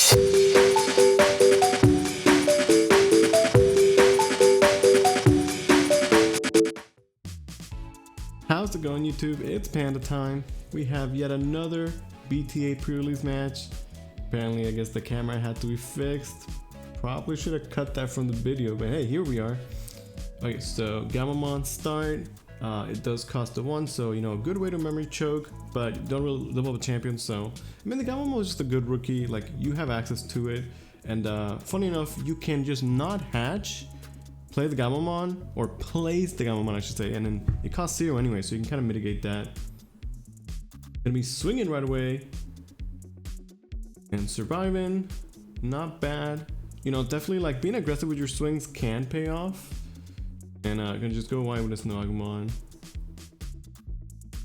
How's it going, YouTube? It's Panda time. We have yet another BT8 Prerelease match. Apparently, I guess the camera had to be fixed. Probably should have cut that from the video, but hey, here we are. Okay, so Gamamon start. It does cost a 1, so you know, a good way to memory choke, but you don't really level up a champion. So I mean, the Gamamon is just a good rookie. Like, you have access to it, and funny enough, you can just not hatch, play the Gamamon, or place the Gamamon I should say, and then it costs 0 anyway, so you can kind of mitigate that. Gonna be swinging right away and surviving, not bad. You know, definitely like being aggressive with your swings can pay off. And gonna just go wide with this Nagamon.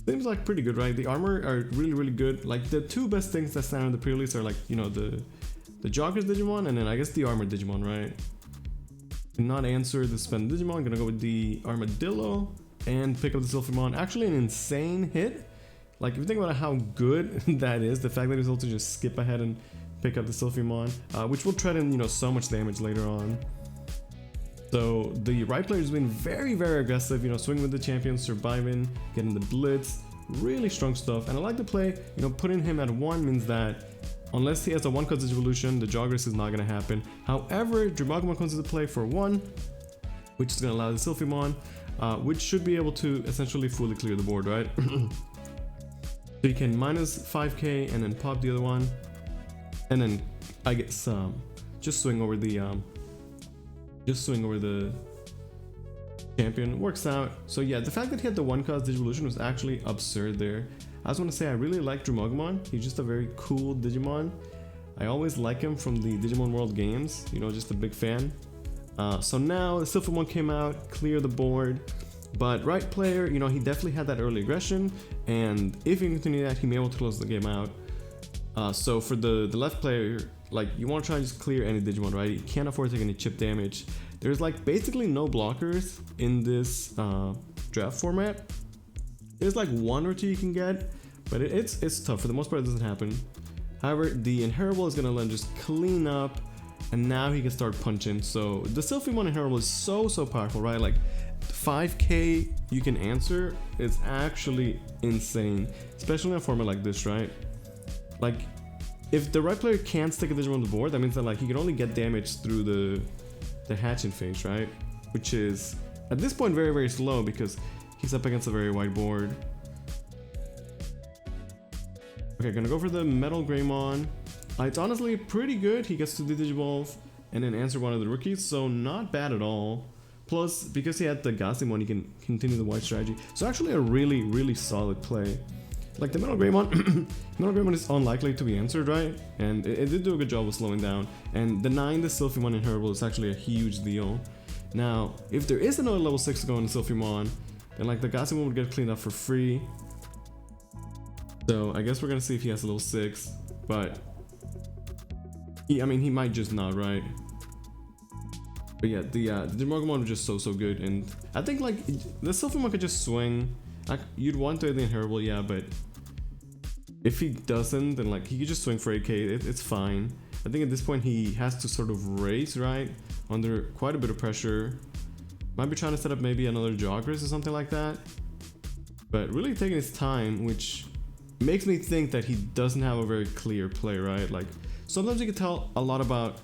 Seems like pretty good, right? The armor are really good. Like, the two best things that stand on the pre-release are, like, you know, the Joggers Digimon, and then I guess the Armored Digimon, right? Not answer the spend Digimon. Gonna go with the Armadillo and pick up the Sylphimon. Actually an insane hit. Like, if you think about how good that is, the fact that he's able to just skip ahead and pick up the Sylphimon, which will tread in, you know, so much damage later on. So the right player has been very aggressive, you know, swinging with the champion, surviving, getting the blitz, really strong stuff. And I like to play, you know, putting him at 1 means that unless he has a 1-cut Digivolution, the Joggers is not going to happen. However, Dremagomon comes into play for 1, which is going to allow the Sylphimon, which should be able to essentially fully clear the board, right? So you can minus 5k and then pop the other one, and then I guess just swing over the champion. Works out. So yeah, the fact that he had the 1-cut Digivolution was actually absurd there. I just want to say I really like Dremagomon. He's just a very cool Digimon. I always like him from the Digimon World games, you know, just a big fan. So now the Sylphimon came out, clear the board, but right player, you know, he definitely had that early aggression, and if he continued that, he may be able to close the game out. So for the left player, like, you want to try and just clear any Digimon, right? You can't afford to take any chip damage. There's like basically no blockers in this draft format. There's like 1 or 2 you can get, but it's tough. For the most part, it doesn't happen. However, the Inheritable is gonna let him just clean up, and now he can start punching. So the Sylphimon Inheritable is so powerful, right? Like, 5k you can answer is actually insane, especially in a format like this, right? Like, if the right player can't stick a Digimon on the board, that means that, like, he can only get damage through the hatching phase, right? Which is at this point very slow because he's up against a very wide board. Okay, gonna go for the Metal Greymon. It's honestly pretty good. He gets to the Digivolve and then answer one of the rookies, so not bad at all. Plus, because he had the Gassimon, he can continue the white strategy. So actually a really solid play. Like, the Metal Greymon, Metal Greymon is unlikely to be answered, right? And it did do a good job of slowing down. And denying the Sylphimon Inheritable is actually a huge deal. Now, if there is another level 6 to go in the Sylphimon, then like the Gassimon would get cleaned up for free. So I guess we're gonna see if he has a level 6, but I mean, he might just not, right? But yeah, the Dremagomon was just so good, and I think like the Sylphimon could just swing. Like, you'd want to the Inheritable, yeah, but if he doesn't, then like he could just swing for 8k. It's fine. I think at this point he has to sort of race, right, under quite a bit of pressure. Might be trying to set up maybe another Joggers or something like that, but really taking his time, which makes me think that he doesn't have a very clear play, right? Like, sometimes you can tell a lot about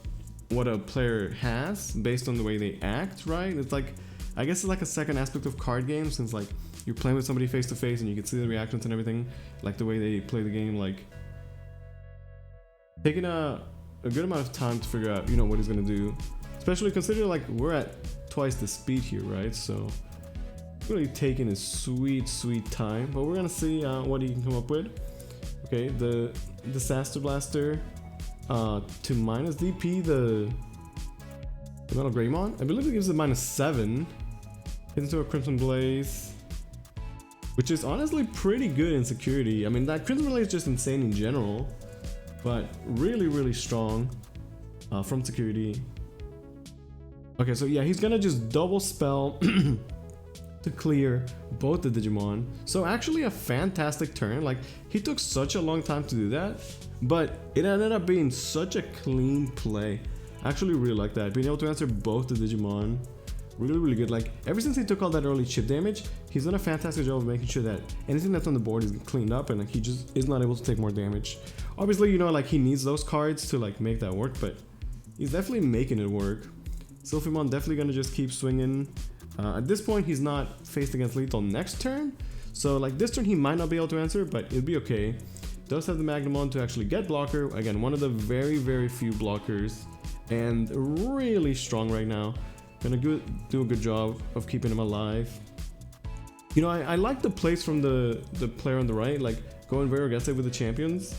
what a player has based on the way they act, right? It's like, I guess it's like a second aspect of card games, since like you're playing with somebody face to face and you can see the reactions and everything, like the way they play the game. Like, taking a good amount of time to figure out, you know, what he's gonna do, especially considering like we're at twice the speed here, right? So really taking his sweet time, but we're gonna see what he can come up with. Okay, the Disaster Blaster to minus DP the Metal Greymon. I believe it gives it -7. Hit into a Crimson Blaze, which is honestly pretty good in security. I mean, that Crimson Blaze is just insane in general, but really strong from security. Okay, so yeah, he's gonna just double spell to clear both the Digimon. So actually a fantastic turn. Like, he took such a long time to do that, but it ended up being such a clean play. I actually really like that, being able to answer both the Digimon. Really good. Like, ever since he took all that early chip damage, he's done a fantastic job of making sure that anything that's on the board is cleaned up, and like, he just is not able to take more damage. Obviously, you know, like, he needs those cards to like make that work, but he's definitely making it work. Sylphimon definitely gonna just keep swinging. At this point, he's not faced against lethal next turn, so like this turn he might not be able to answer, but it'll be okay. Does have the Magnamon to actually get blocker. Again, one of the very few blockers, and really strong right now. Gonna do a good job of keeping him alive. You know, I like the plays from the player on the right, like going very aggressive with the champions.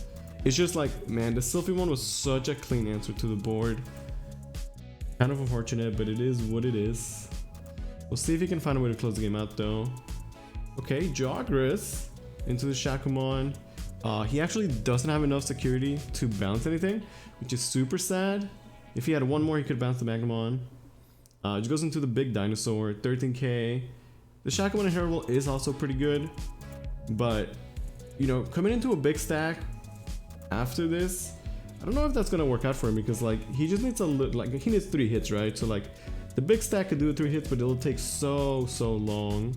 It's just like, man, the Sylphimon was such a clean answer to the board. Kind of unfortunate, but it is what it is. We'll see if he can find a way to close the game out though. Okay, Jogris into the Shakumon. He actually doesn't have enough security to bounce anything, which is super sad. If he had one more, he could bounce the Magnamon. Just goes into the big dinosaur, 13k. The Shakumon Inheritable is also pretty good, but you know, coming into a big stack after this, I don't know if that's gonna work out for him, because like he just needs he needs 3 hits, right? So like the big stack could do 3 hits, but it'll take so long.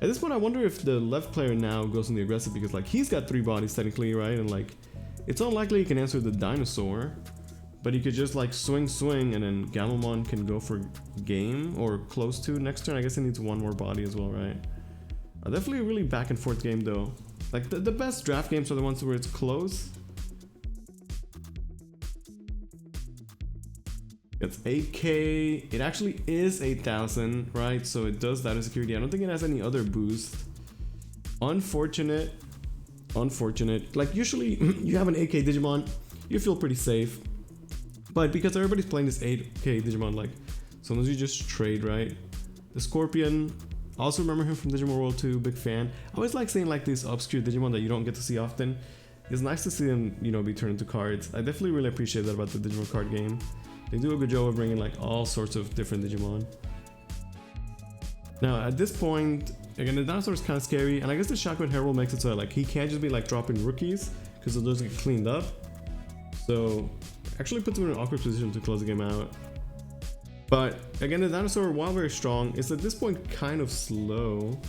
At this point, I wonder if the left player now goes in the aggressive, because like he's got 3 bodies technically, right? And like it's unlikely he can answer the dinosaur. But he could just like swing, and then Gamamon can go for game or close to next turn. I guess he needs 1 more body as well, right? Definitely a really back and forth game though. Like the best draft games are the ones where it's close. It's 8k. It actually is 8,000, right? So it does data security. I don't think it has any other boost. Unfortunate. Like usually you have an 8k Digimon, you feel pretty safe. But because everybody's playing this 8k Digimon, like sometimes you just trade, right? The Scorpion, also remember him from Digimon World 2, big fan. I always like seeing like these obscure Digimon that you don't get to see often. It's nice to see them, you know, be turned into cards. I definitely really appreciate that about the Digimon card game. They do a good job of bringing like all sorts of different Digimon. Now at this point, again, the dinosaur is kind of scary, and I guess the Shakumon Herald makes it so like he can't just be like dropping rookies, because they'll just get cleaned up. So actually puts him in an awkward position to close the game out. But again, the dinosaur, while very strong, is at this point kind of slow,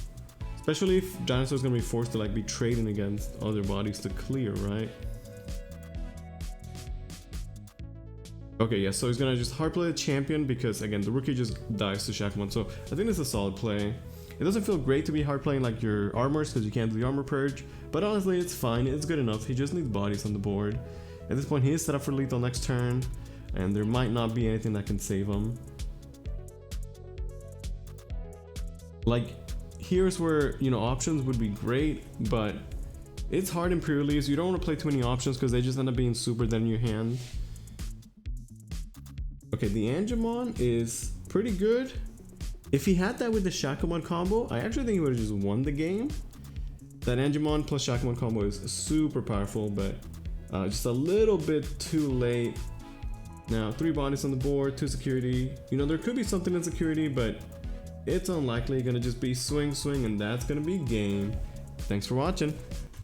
especially if dinosaur is going to be forced to like be trading against other bodies to clear, right? Okay, yeah, so he's gonna just hard play the champion, because again, the rookie just dies to Shakumon. So I think this is a solid play. It doesn't feel great to be hard playing like your armors, because you can't do the armor purge, but honestly it's fine, it's good enough. He just needs bodies on the board. At this point, he is set up for lethal next turn, and there might not be anything that can save him. Like, here's where, you know, options would be great, but it's hard in pre-release. You don't want to play too many options, because they just end up being super dead in your hand. Okay, the Angemon is pretty good. If he had that with the Shakumon combo, I actually think he would have just won the game. That Angemon plus Shakumon combo is super powerful, but just a little bit too late. Now 3 bodies on the board, 2 security. You know, there could be something in security, but it's unlikely. Gonna just be swing, and that's gonna be game. Thanks for watching.